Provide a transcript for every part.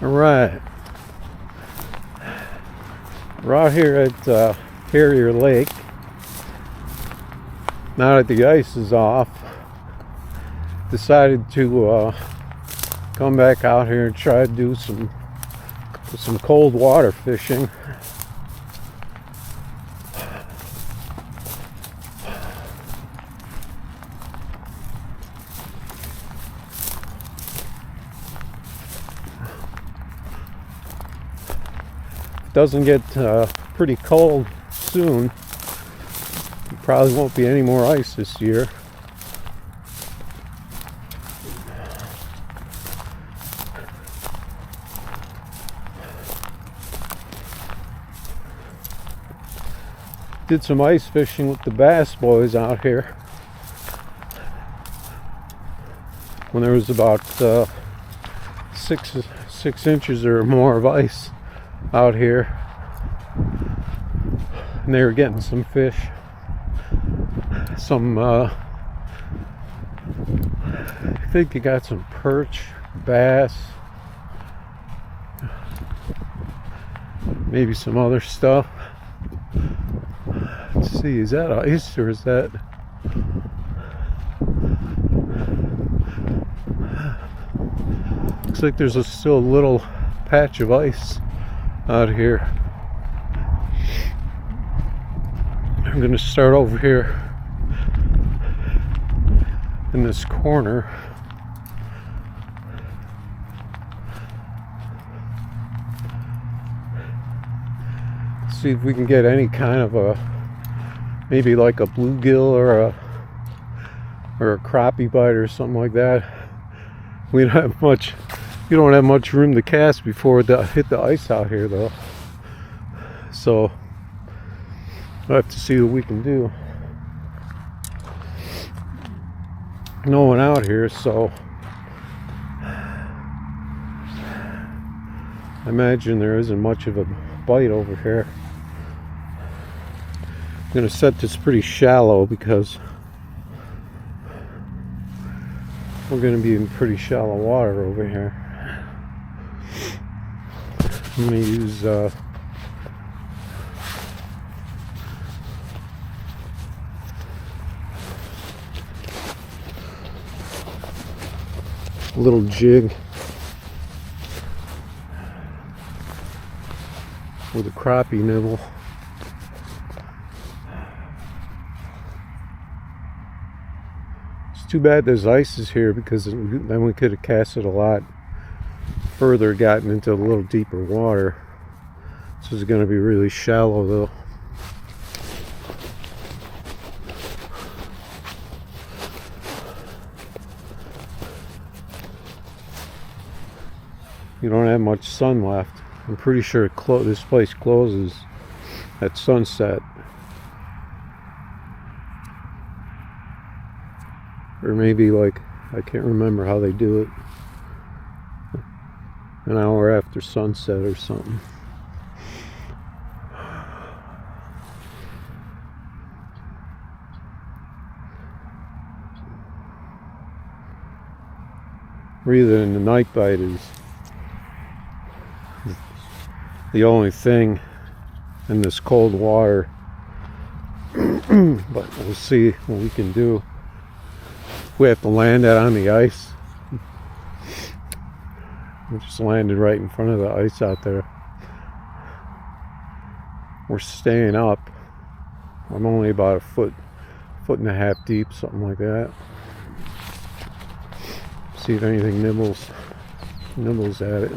All right, we're out here at Harrier Lake. Now that the ice is off, decided to come back out here and try to do some cold water fishing. Doesn't get pretty cold soon. Probably won't be any more ice this year. Did some ice fishing with the bass boys out here when there was about 6 inches or more of ice out here, and they were getting some fish, I think they got some perch, bass, maybe some other stuff. Let's see, is that ice or is that looks like there's still a little patch of ice out here. I'm going to start over here in this corner. See if we can get any kind of maybe like a bluegill or a crappie bite or something like that. We don't have much. You don't have much room to cast before it hit the ice out here, though. So we'll have to see what we can do. No one out here, so I imagine there isn't much of a bite over here. I'm going to set this pretty shallow because we're going to be in pretty shallow water over here. I'm going to use a little jig with a crappie nibble. It's too bad there's ice is here, because then we could have cast it a lot further, gotten into a little deeper water. This is going to be really shallow though. You don't have much sun left. I'm pretty sure this place closes at sunset. Or maybe, like, I can't remember how they do it. An hour after sunset or something. Breathing in the night bite is the only thing in this cold water. But we'll see what we can do. We have to land that on the ice. We just landed right in front of the ice out there. We're staying up. I'm only about a foot and a half deep, something like that. See if anything nibbles at it.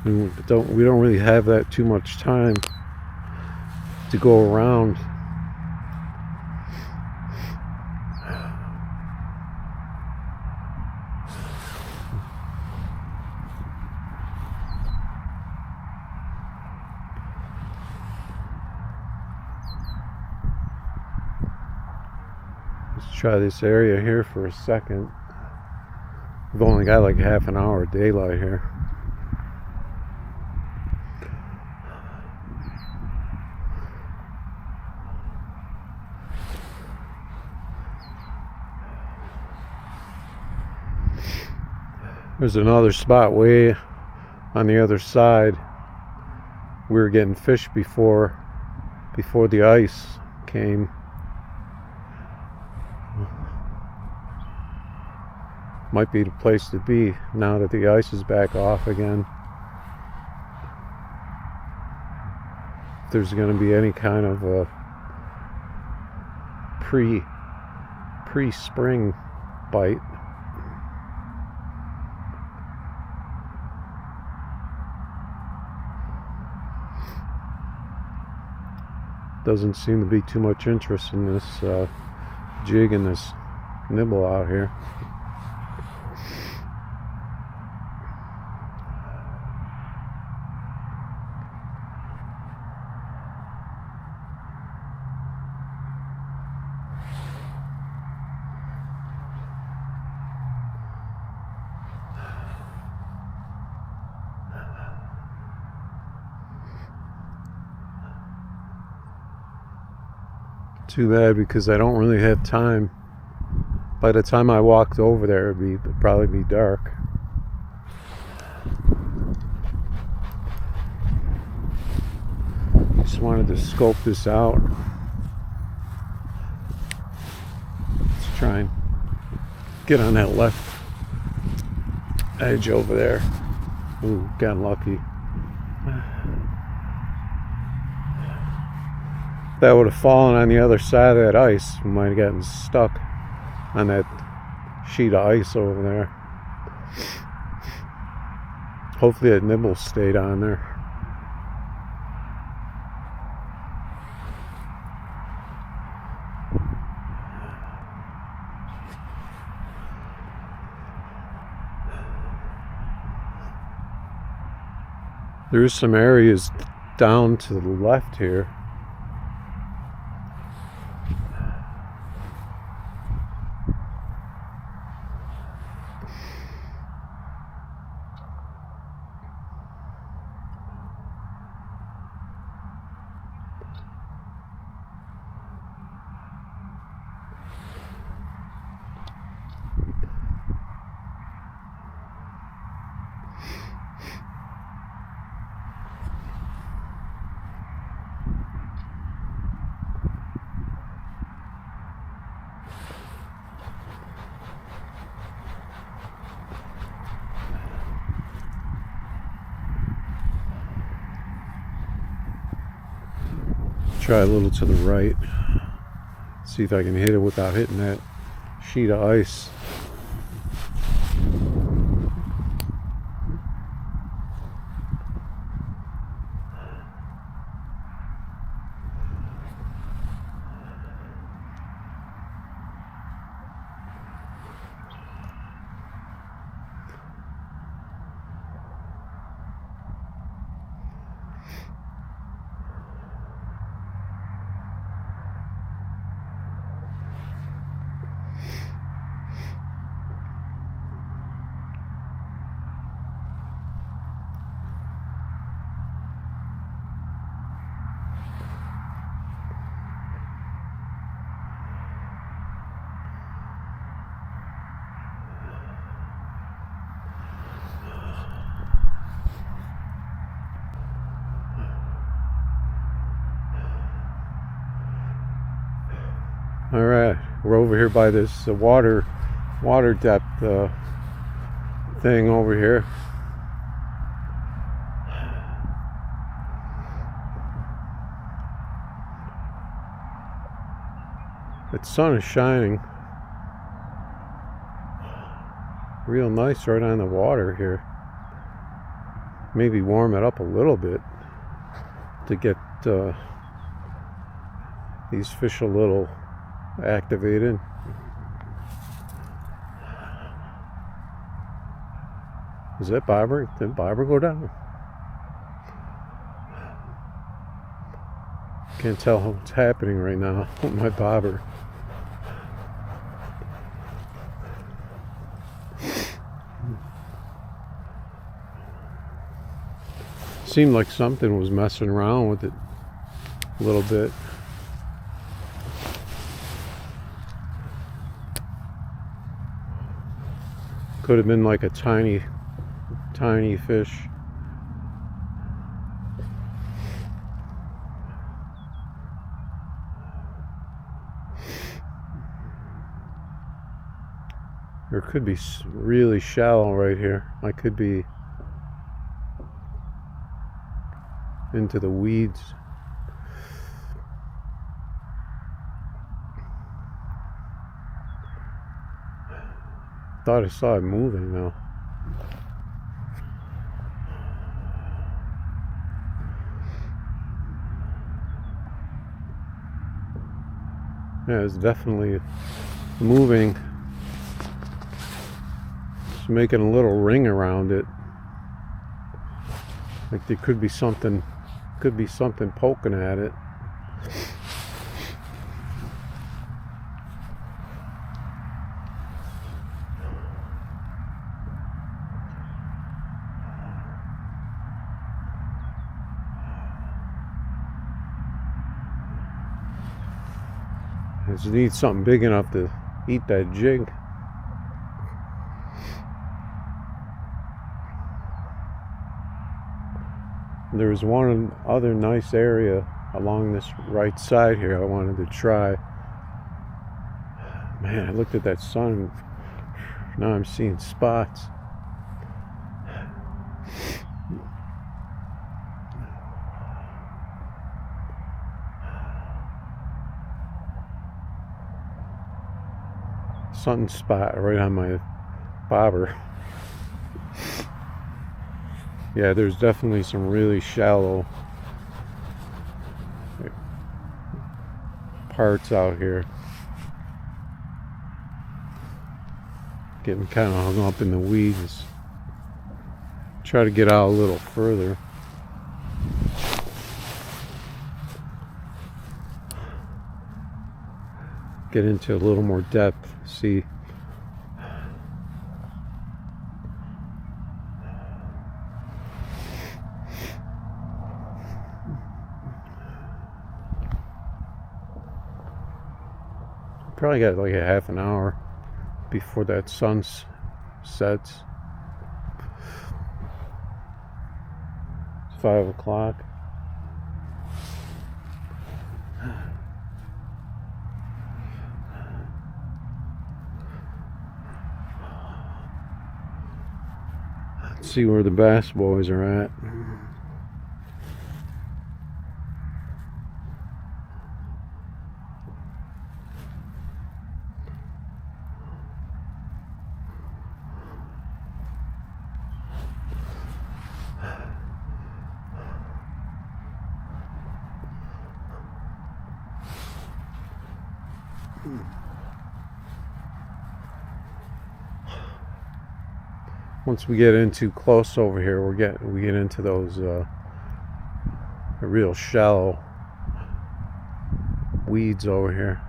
We don't really have that too much time to go around. Let's try this area here for a second. We've only got like half an hour of daylight here. There's another spot way on the other side. We were getting fish before the ice came. Might be the place to be now that the ice is back off again. If there's going to be any kind of a pre-spring bite. Doesn't seem to be too much interest in this jig and this nibble out here. Too bad, because I don't really have time. By the time I walked over there, it'd probably be dark. Just wanted to scope this out. Let's try and get on that left edge over there. Ooh, got lucky. That would have fallen on the other side of that ice, we might have gotten stuck on that sheet of ice over there. Hopefully that nibble stayed on there. There's some areas down to the left here. Try a little to the right. See if I can hit it without hitting that sheet of ice. All right, we're over here by this water depth thing over here. The sun is shining real nice right on the water here. Maybe warm it up a little bit to get these fish a little activated. Is that bobber? Did bobber go down? Can't tell what's happening right now with my bobber. Seemed like something was messing around with it a little bit. Could have been like a tiny fish. Or it could be really shallow right here. I could be into the weeds. Thought I saw it moving though. Yeah, it's definitely moving. It's making a little ring around it. Like there could be something poking at it. It just needs something big enough to eat that jig. There's one other nice area along this right side here I wanted to try. Man, I looked at that sun. Now I'm seeing spots. Sunspot right on my bobber. Yeah, there's definitely some really shallow parts out here. Getting kind of hung up in the weeds. Try to get out a little further. Get into a little more depth. See. Probably got like a half an hour before that sun sets. It's 5 o'clock. Let's see where the bass boys are at. Once we get in too close over here, we get into those real shallow weeds over here.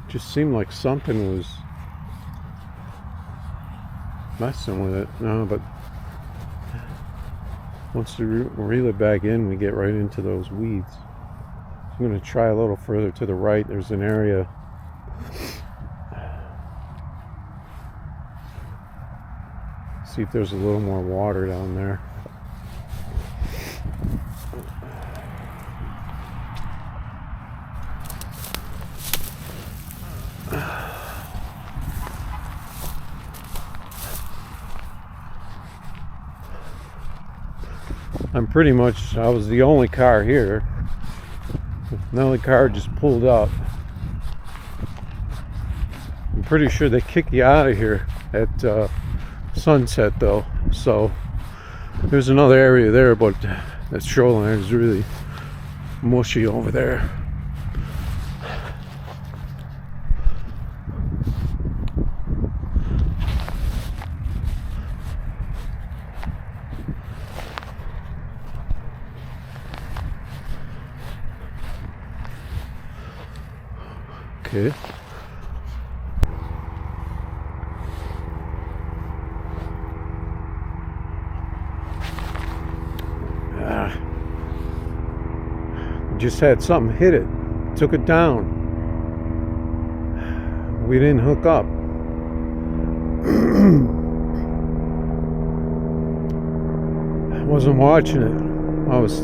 Just seemed like something was messing with it. No, but once we reel it back in, we get right into those weeds. I'm going to try a little further to the right. There's an area see if there's a little more water down there. I was the only car here. The only car just pulled up. I'm pretty sure they kick you out of here at sunset though, so there's another area there, but that shoreline is really mushy over there. Okay. Just had something hit it, took it down. We didn't hook up. I wasn't watching it. I was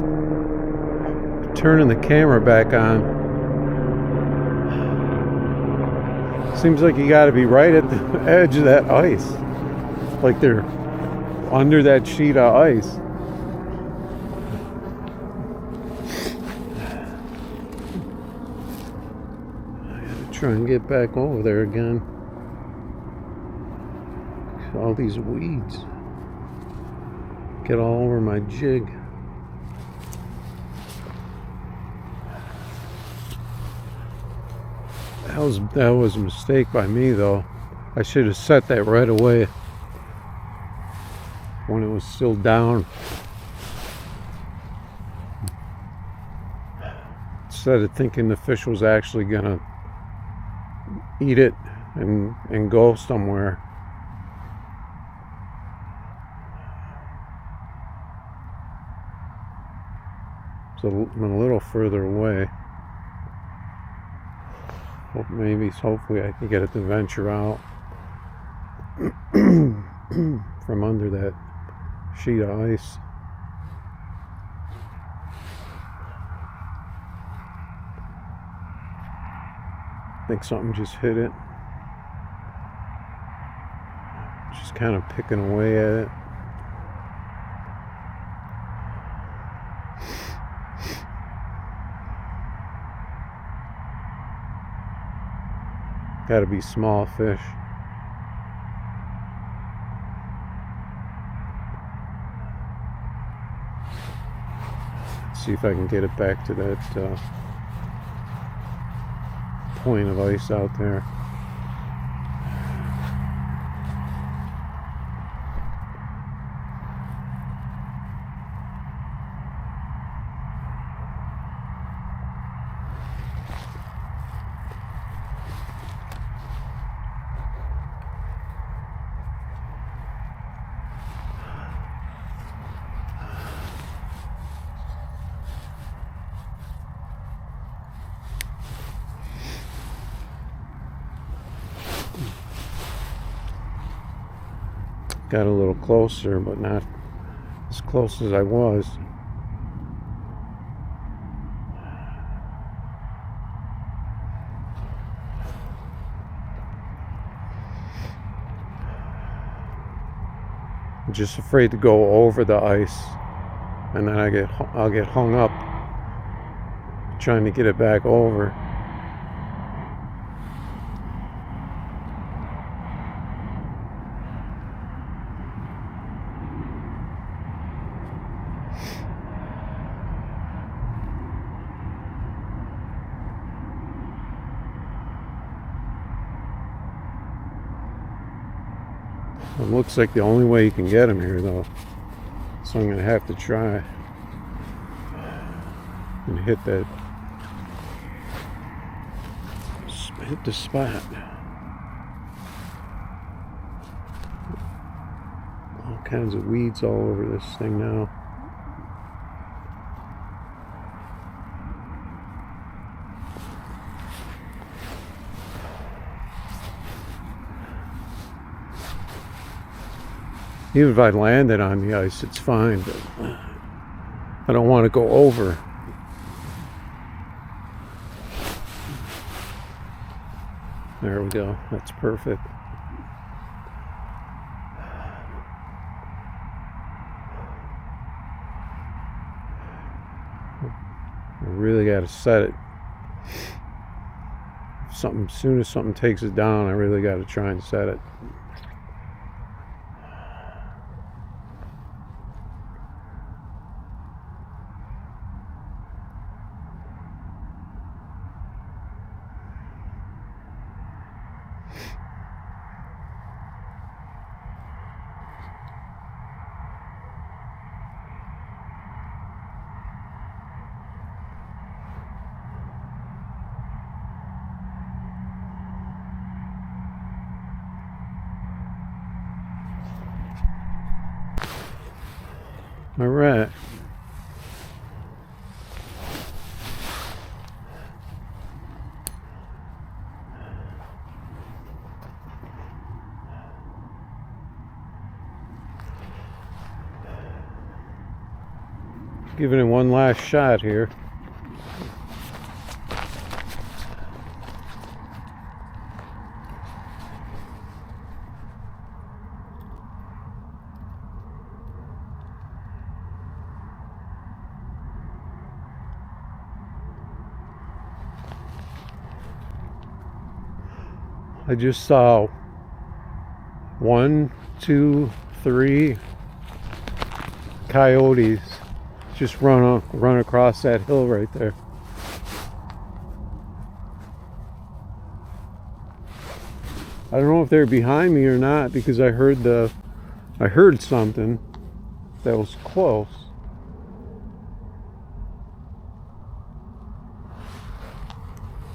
turning the camera back on. Seems like you got to be right at the edge of that ice. Like they're under that sheet of ice. I gotta try and get back over there again. All these weeds get all over my jig. That was a mistake by me though. I should have set that right away when it was still down, instead of thinking the fish was actually gonna eat it and go somewhere. So I'm a little further away. Hopefully I can get it to venture out from under that sheet of ice. I think something just hit it. Just kind of picking away at it. Gotta be small fish. See if I can get it back to that point of ice out there. Got a little closer, but not as close as I was. I'm just afraid to go over the ice, and then I'll get hung up trying to get it back over. It looks like the only way you can get them here though, so I'm gonna have to try and hit the spot. All kinds of weeds all over this thing now. Even if I landed on the ice, it's fine, but I don't want to go over. There we go. That's perfect. I really got to set it. As soon as something takes it down, I really got to try and set it. All right. Giving it one last shot here. I just saw 1, 2, 3 coyotes just run across that hill right there. I don't know if they're behind me or not, because I heard something that was close.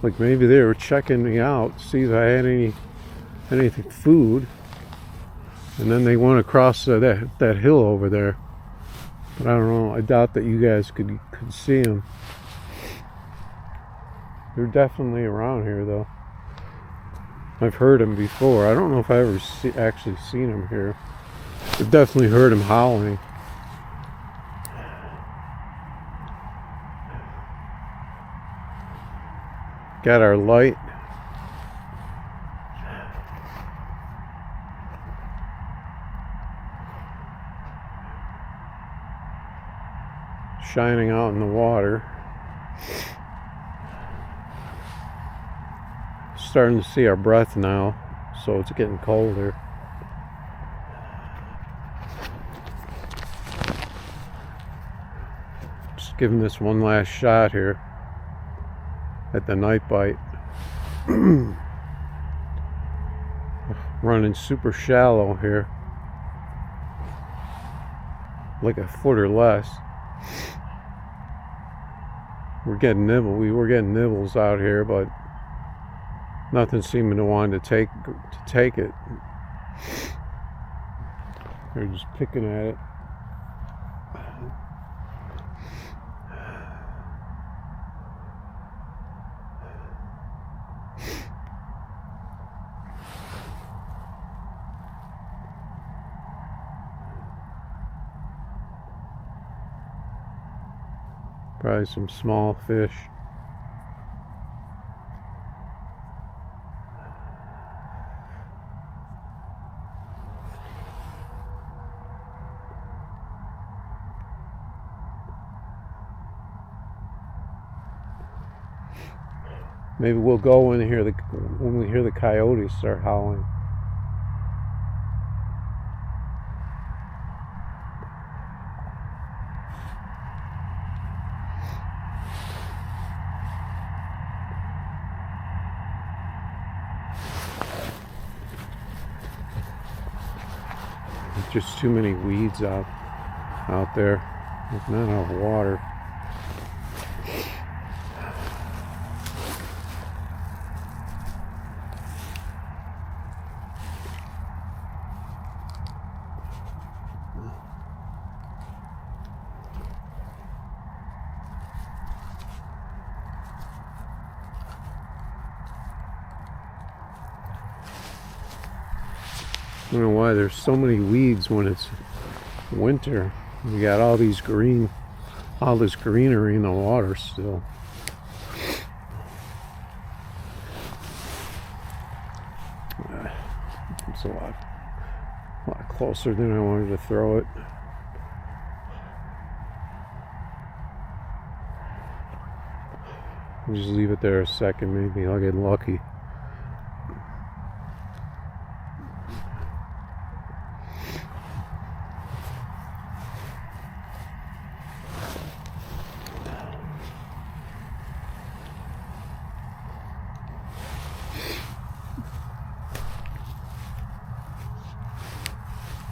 Like maybe they were checking me out, see if I had anything food, and then they went across that hill over there. But I don't know. I doubt that you guys could see them. They're definitely around here, though. I've heard them before. I don't know if I ever actually seen them here. I've definitely heard them howling. Got our light. Shining out in the water. Starting to see our breath now, so it's getting colder. Just giving this one last shot here at the night bite. Running super shallow here, like a foot or less. We're getting nibbles out here, but nothing seeming to want to take it. They're just picking at it. Probably some small fish. Maybe we'll go when we hear the coyotes start howling. There's just too many weeds out there. There's not enough water. I don't know why there's so many weeds when it's winter. We got all this greenery in the water still. It's a lot closer than I wanted to throw it. I'll just leave it there a second, maybe I'll get lucky.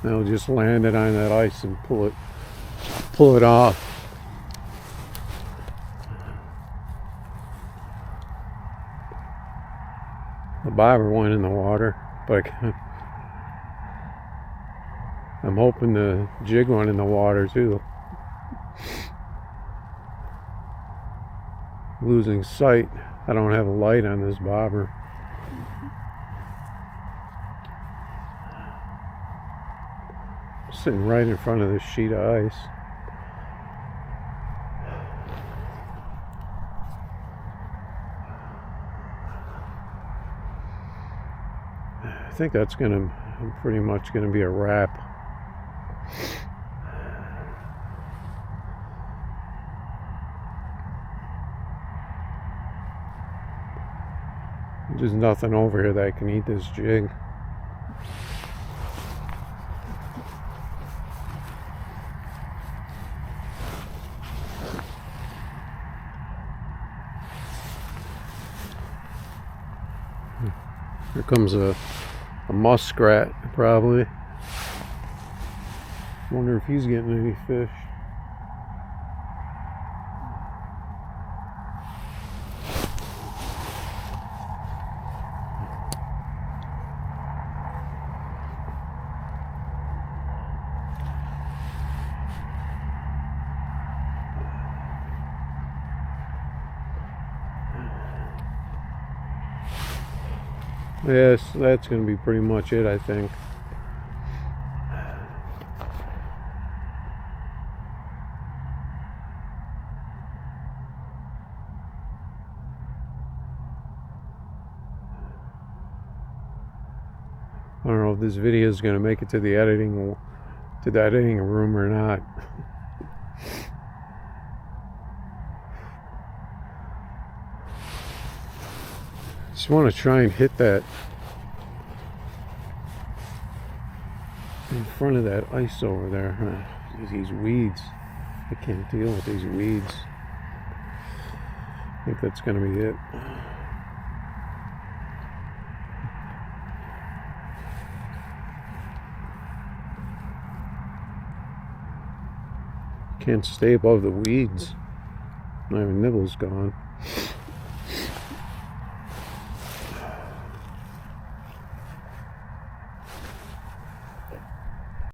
Now just land it on that ice and pull it off. The bobber went in the water, but I'm hoping the jig went in the water too. Losing sight. I don't have a light on this bobber. Sitting right in front of this sheet of ice. I think that's gonna pretty much gonna be a wrap. There's nothing over here that can eat this jig. Here comes a muskrat, probably. Wonder if he's getting any fish. Yes, that's going to be pretty much it, I think. I don't know if this video is going to make it to the editing room or not. Just want to try and hit that in front of that ice over there. These weeds. I can't deal with these weeds. I think that's going to be it. Can't stay above the weeds. Not even nibble's gone.